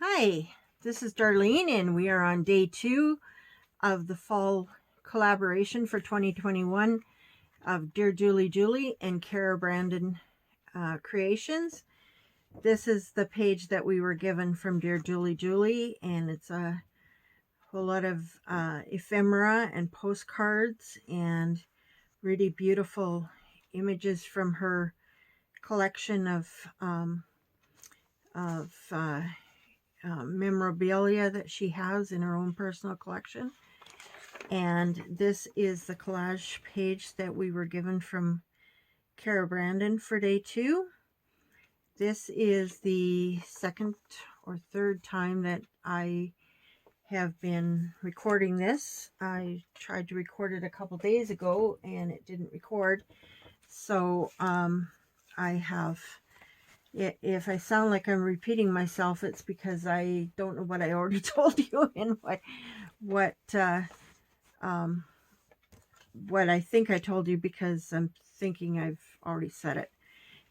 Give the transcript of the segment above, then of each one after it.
Hi, this is Darlene, and we are on day 2 of the fall collaboration for 2021 of Dearjuliejulie and Cara Brandon creations. This is the page that we were given from Dearjuliejulie, and it's a whole lot of ephemera and postcards and really beautiful images from her collection of memorabilia that she has in her own personal collection. And this is the collage page that we were given from Cara Brandon for day 2. This is the second or third time that I have been recording this. I tried to record it a couple days ago and it didn't record. So I have... If I sound like I'm repeating myself, it's because I don't know what I already told you and what I think I told you, because I'm thinking I've already said it.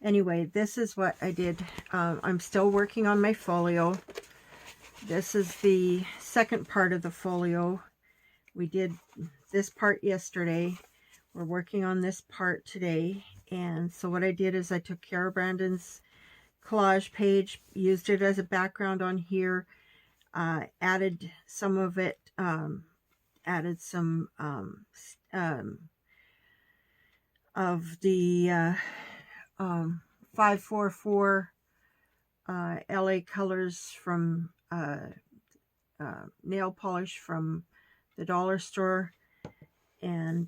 Anyway, this is what I did. I'm still working on my folio. This is the second part of the folio. We did this part yesterday. We're working on this part today. And so what I did is I took Cara Brandon's collage page, used it as a background on here, added some of it, added some of the 544 LA colors from nail polish from the dollar store, and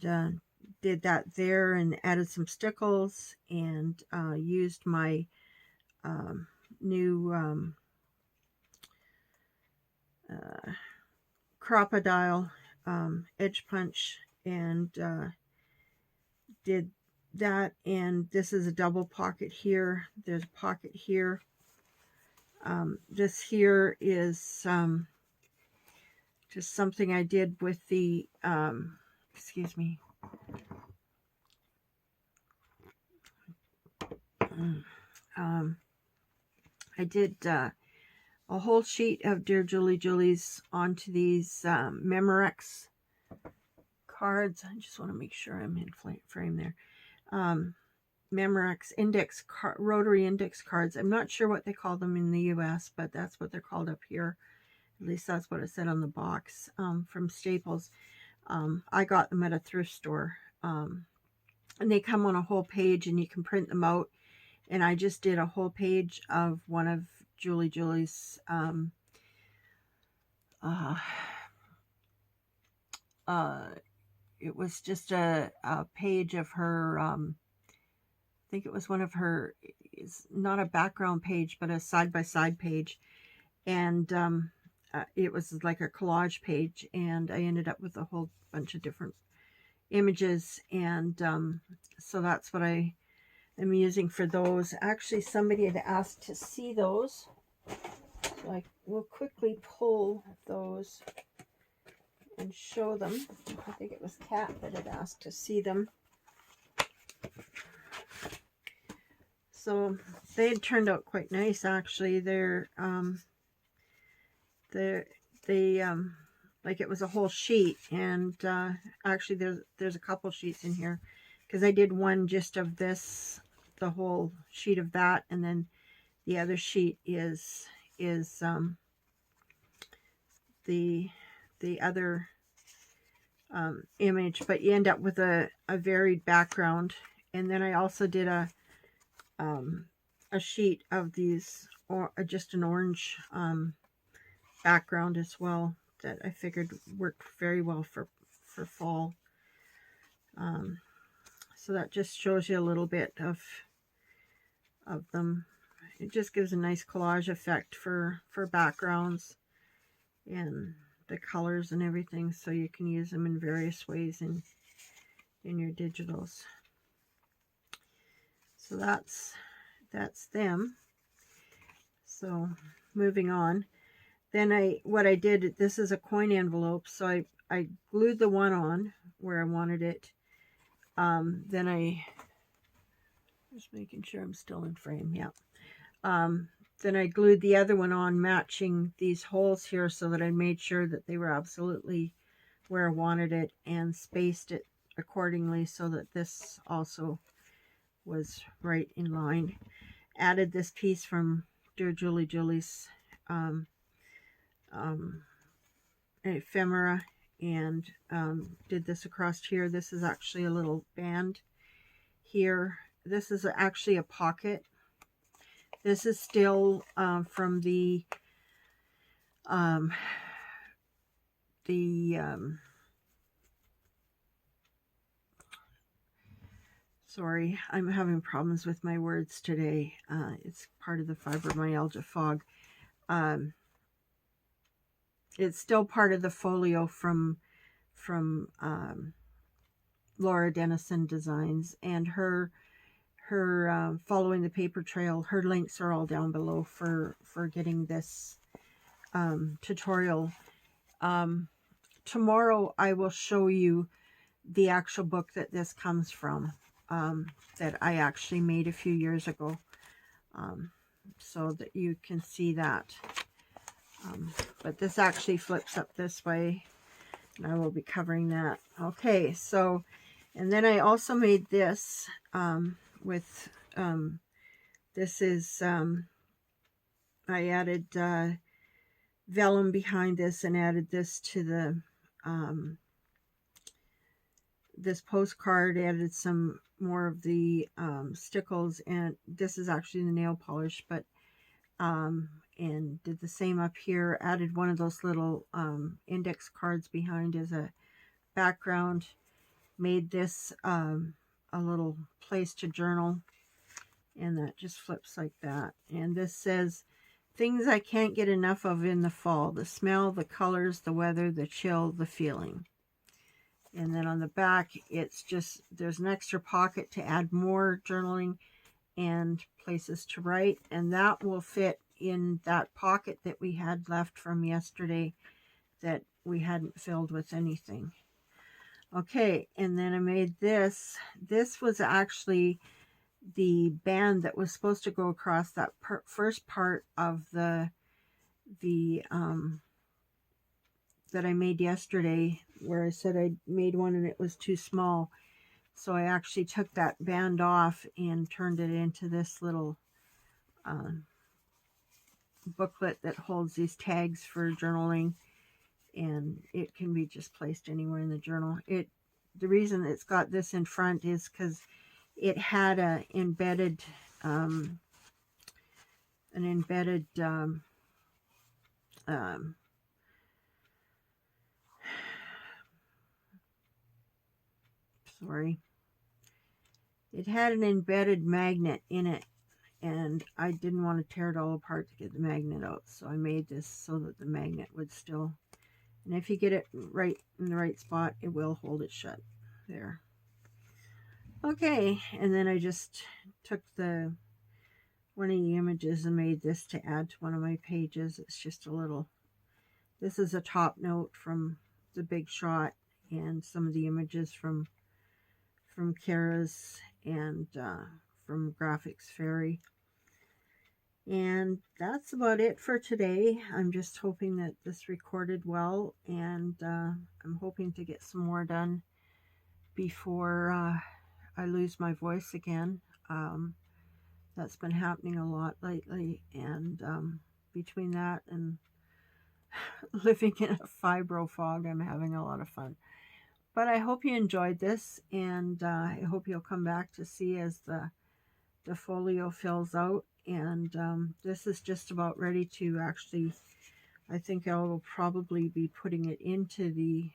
did that there, and added some stickles, and used my new crocodile edge punch, and did that. And this is a double pocket here. There's a pocket here. This here is just something I did with the excuse me. I did a whole sheet of Dearjuliejulie's onto these Memorex cards. I just want to make sure I'm in frame there. Memorex rotary index cards. I'm not sure what they call them in the US, but that's what they're called up here. At least that's what it said on the box, from Staples. I got them at a thrift store. And they come on a whole page, and you can print them out. And I just did a whole page of one of Julie's it was just a page of her, I think it was one of her, it's not a background page, but a side-by-side page. And it was like a collage page, and I ended up with a whole bunch of different images. And so that's what I am using for those. Actually, somebody had asked to see those, so I will quickly pull those and show them. I think it was Kat that had asked to see them. So they had turned out quite nice, actually. They're like, it was a whole sheet, and actually there's a couple sheets in here, because I did one just of this, the whole sheet of that, and then the other sheet is the other image, but you end up with a varied background. And then I also did a sheet of these, or just an orange background as well, that I figured worked very well for fall. So that just shows you a little bit of them. It just gives a nice collage effect for backgrounds and the colors and everything, so you can use them in various ways in your digitals. So that's them. So moving on, then what I did, this is a coin envelope, so I glued the one on where I wanted it. Then I just making sure I'm still in frame. Yeah. Then I glued the other one on, matching these holes here, so that I made sure that they were absolutely where I wanted it, and spaced it accordingly so that this also was right in line. Added this piece from Dearjuliejulie um, ephemera, and did this across here. This is actually a little band here. This is actually a pocket. This is still from the sorry, I'm having problems with my words today. It's part of the fibromyalgia fog. It's still part of the folio from Laura Denison Designs, and her following the paper trail. Her links are all down below for getting this tutorial. Tomorrow I will show you the actual book that this comes from, that I actually made a few years ago, so that you can see that. But this actually flips up this way, and I will be covering that. Okay, so, and then I also made this with, this is, I added vellum behind this, and added this to the, this postcard, added some more of the stickles, and this is actually the nail polish, but and did the same up here. Added one of those little index cards behind as a background. Made this a little place to journal, and that just flips like that. And this says, things I can't get enough of in the fall: the smell, the colors, the weather, the chill, the feeling. And then on the back, it's just, there's an extra pocket to add more journaling and places to write, and that will fit in that pocket that we had left from yesterday that we hadn't filled with anything. Okay, and then I made this. This was actually the band that was supposed to go across that first part of the that I made yesterday, where I said I made one and it was too small. So I actually took that band off and turned it into this little booklet that holds these tags for journaling, and it can be just placed anywhere in the journal. The reason it's got this in front is because it had an embedded sorry, it had an embedded magnet in it, and I didn't want to tear it all apart to get the magnet out, so I made this so that the magnet would still, and if you get it right in the right spot, it will hold it shut there. Okay, and then I just took one of the images and made this to add to one of my pages. It's just a little, this is a top note from The Big Shot, and some of the images from Cara's, and from Graphics Fairy. And that's about it for today. I'm just hoping that this recorded well, and I'm hoping to get some more done before I lose my voice again. That's been happening a lot lately, and between that and living in a fibro fog, I'm having a lot of fun. But I hope you enjoyed this, and I hope you'll come back to see as the folio fills out. And this is just about ready to actually, I think I will probably be putting it into the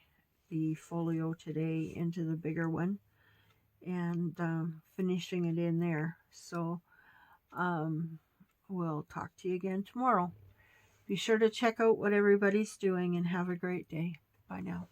folio today, into the bigger one, and finishing it in there. So we'll talk to you again tomorrow. Be sure to check out what everybody's doing, and have a great day. Bye now.